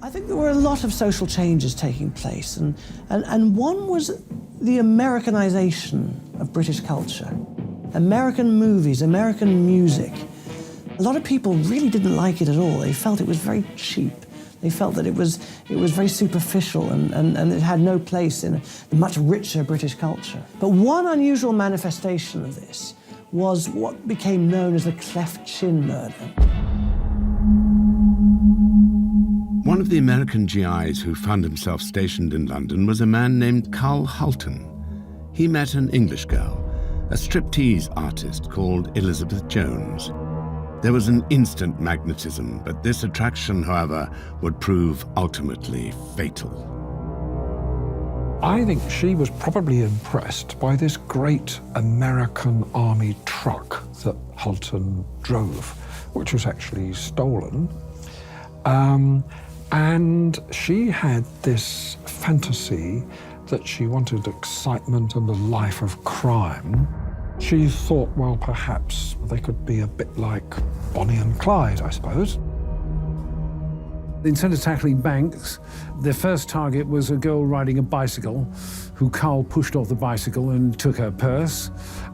I think there were a lot of social changes taking place, and one was the Americanization of British culture. American movies, American music. A lot of people really didn't like it at all. They felt it was very cheap. They felt that it was very superficial and it had no place in a much richer British culture. But one unusual manifestation of this was what became known as the cleft chin murder. One of the American GIs who found himself stationed in London was a man named Carl Hulton. He met an English girl, a striptease artist called Elizabeth Jones. There was an instant magnetism, but this attraction, however, would prove ultimately fatal. I think she was probably impressed by this great American Army truck that Hulton drove, which was actually stolen. And she had this fantasy that she wanted excitement and a life of crime. She thought, well, perhaps they could be a bit like Bonnie and Clyde, I suppose. Instead of tackling banks, their first target was a girl riding a bicycle who Carl pushed off the bicycle and took her purse.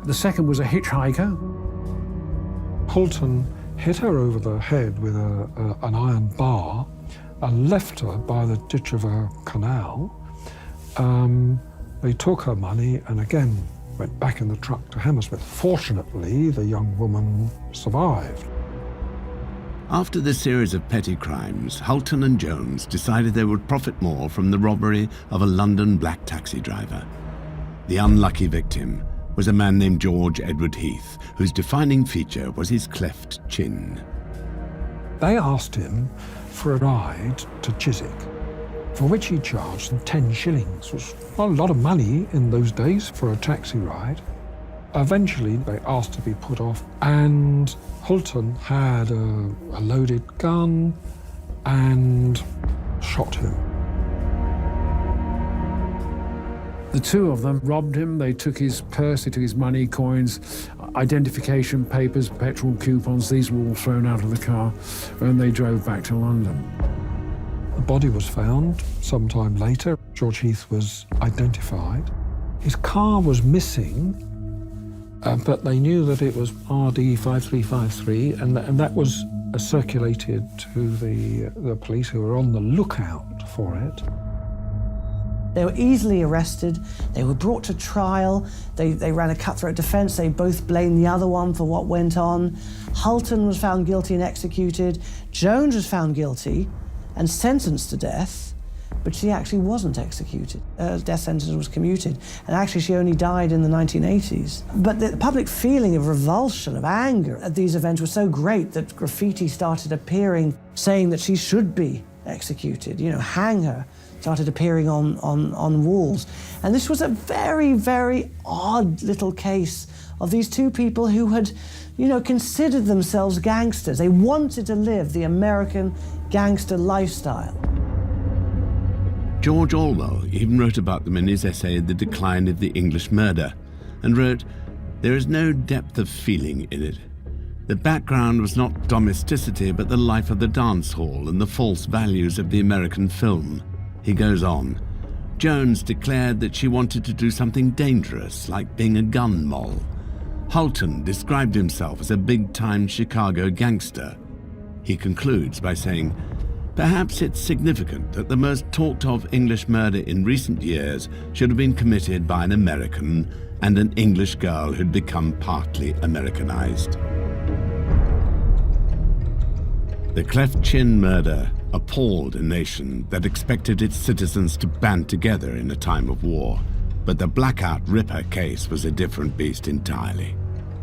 The second was a hitchhiker. Hulton hit her over the head with an iron bar and left her by the ditch of a canal. They took her money and again went back in the truck to Hammersmith. Fortunately, the young woman survived. After this series of petty crimes, Hulton and Jones decided they would profit more from the robbery of a London black taxi driver. The unlucky victim was a man named George Edward Heath, whose defining feature was his cleft chin. They asked him for a ride to Chiswick, for which he charged them 10 shillings, which was a lot of money in those days for a taxi ride. Eventually, they asked to be put off, and Hulton had a loaded gun and shot him. The two of them robbed him. They took his purse, they took his money, coins, identification papers, petrol coupons. These were all thrown out of the car, and they drove back to London. The body was found sometime later. George Heath was identified. His car was missing, but they knew that it was RD 5353, and that was circulated to the police, who were on the lookout for it. They were easily arrested. They were brought to trial. They ran a cutthroat defense. They both blamed the other one for what went on. Hulton was found guilty and executed. Jones was found guilty and sentenced to death, but she actually wasn't executed. Her death sentence was commuted, and actually she only died in the 1980s. But the public feeling of revulsion, of anger at these events was so great that graffiti started appearing saying that she should be executed, hang her, started appearing on walls. And this was a very, very odd little case of these two people who had, considered themselves gangsters. They wanted to live the American gangster lifestyle. George Orwell even wrote about them in his essay The Decline of the English Murder, and wrote, "There is no depth of feeling in it. The background was not domesticity, but the life of the dance hall and the false values of the American film." He goes on, "Jones declared that she wanted to do something dangerous, like being a gun moll. Hulton described himself as a big-time Chicago gangster." He concludes by saying, "Perhaps it's significant that the most talked-of English murder in recent years should have been committed by an American and an English girl who'd become partly Americanized." The cleft chin murder appalled a nation that expected its citizens to band together in a time of war. But the Blackout Ripper case was a different beast entirely.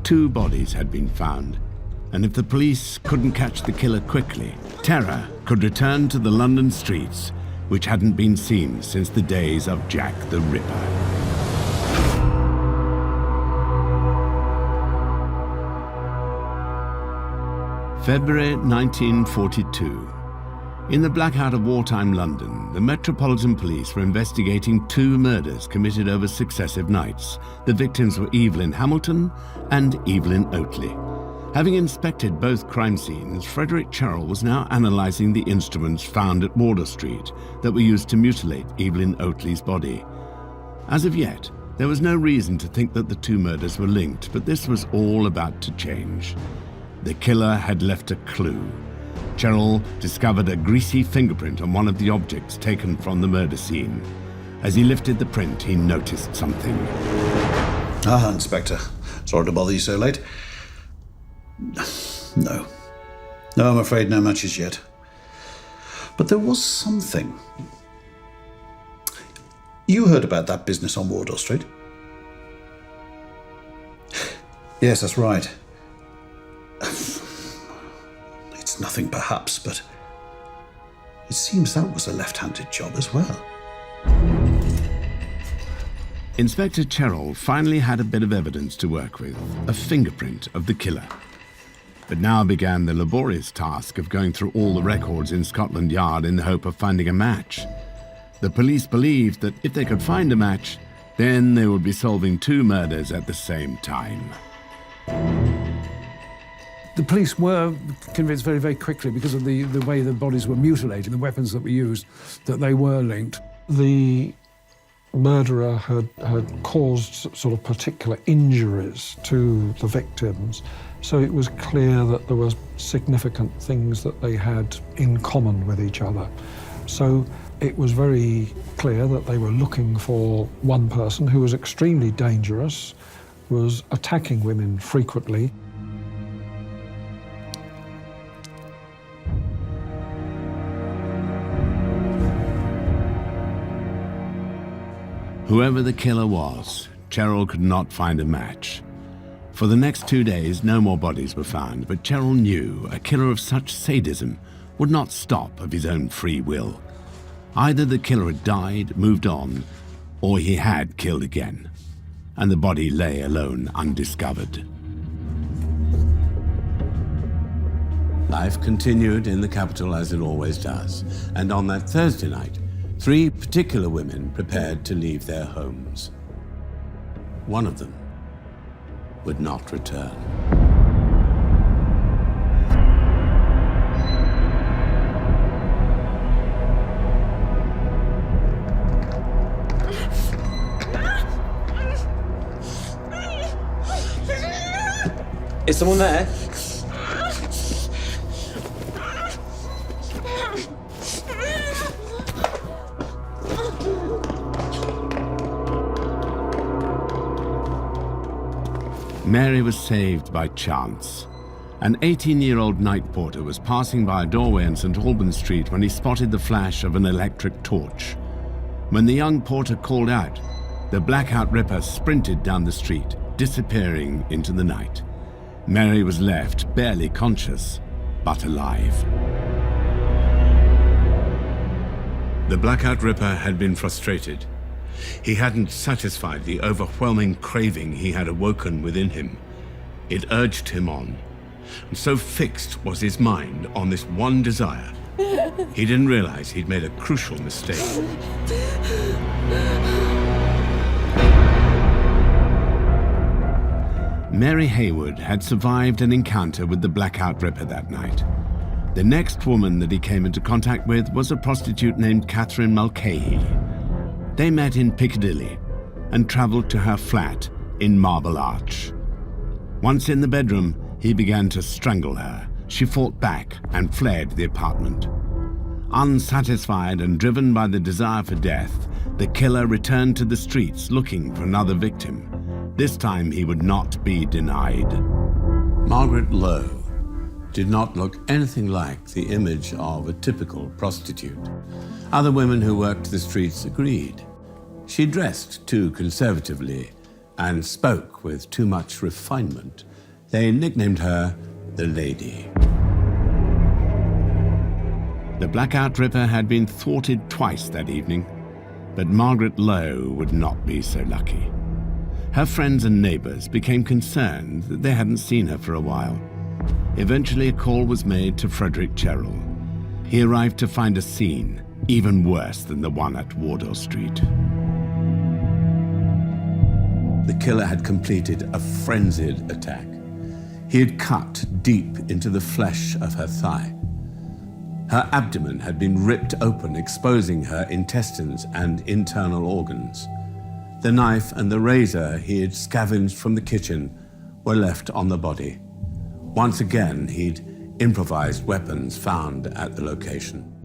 2 bodies had been found, and if the police couldn't catch the killer quickly, terror could return to the London streets, which hadn't been seen since the days of Jack the Ripper. February 1942. In the blackout of wartime London, the Metropolitan Police were investigating 2 murders committed over successive nights. The victims were Evelyn Hamilton and Evelyn Oatley. Having inspected both crime scenes, Frederick Cherrell was now analysing the instruments found at Wardour Street that were used to mutilate Evelyn Oatley's body. As of yet, there was no reason to think that the two murders were linked, but this was all about to change. The killer had left a clue. Cherrell discovered a greasy fingerprint on one of the objects taken from the murder scene. As he lifted the print, he noticed something. Ah, Inspector. Sorry to bother you so late. No, I'm afraid no matches yet. But there was something. You heard about that business on Wardour Street? Yes, that's right. It's nothing perhaps, but it seems that was a left-handed job as well. Inspector Cherrell finally had a bit of evidence to work with, a fingerprint of the killer. But now began the laborious task of going through all the records in Scotland Yard in the hope of finding a match. The police believed that if they could find a match, then they would be solving two murders at the same time. The police were convinced very, very quickly, because of the way the bodies were mutilated, the weapons that were used, that they were linked. The murderer had caused sort of particular injuries to the victims, so it was clear that there were significant things that they had in common with each other. So it was very clear that they were looking for one person who was extremely dangerous, was attacking women frequently. Whoever the killer was, Cherrell could not find a match. For the next 2 days, no more bodies were found, but Cherrell knew a killer of such sadism would not stop of his own free will. Either the killer had died, moved on, or he had killed again, and the body lay alone undiscovered. Life continued in the capital as it always does, and on that Thursday night, 3 particular women prepared to leave their homes. One of them would not return. Is someone there? Mary was saved by chance. An 18-year-old night porter was passing by a doorway in St. Albans Street when he spotted the flash of an electric torch. When the young porter called out, the blackout ripper sprinted down the street, disappearing into the night. Mary was left barely conscious, but alive. The blackout ripper had been frustrated. He hadn't satisfied the overwhelming craving he had awoken within him. It urged him on. And so fixed was his mind on this one desire, he didn't realize he'd made a crucial mistake. Mary Haywood had survived an encounter with the blackout ripper that night. The next woman that he came into contact with was a prostitute named Catherine Mulcahy. They met in Piccadilly and travelled to her flat in Marble Arch. Once in the bedroom, he began to strangle her. She fought back and fled the apartment. Unsatisfied and driven by the desire for death, the killer returned to the streets looking for another victim. This time he would not be denied. Margaret Lowe did not look anything like the image of a typical prostitute. Other women who worked the streets agreed. She dressed too conservatively and spoke with too much refinement. They nicknamed her the Lady. The blackout ripper had been thwarted twice that evening, but Margaret Lowe would not be so lucky. Her friends and neighbors became concerned that they hadn't seen her for a while. Eventually, a call was made to Frederick Cherrell. He arrived to find a scene even worse than the one at Wardour Street. The killer had completed a frenzied attack. He had cut deep into the flesh of her thigh. Her abdomen had been ripped open, exposing her intestines and internal organs. The knife and the razor he had scavenged from the kitchen were left on the body. Once again, he'd improvised weapons found at the location.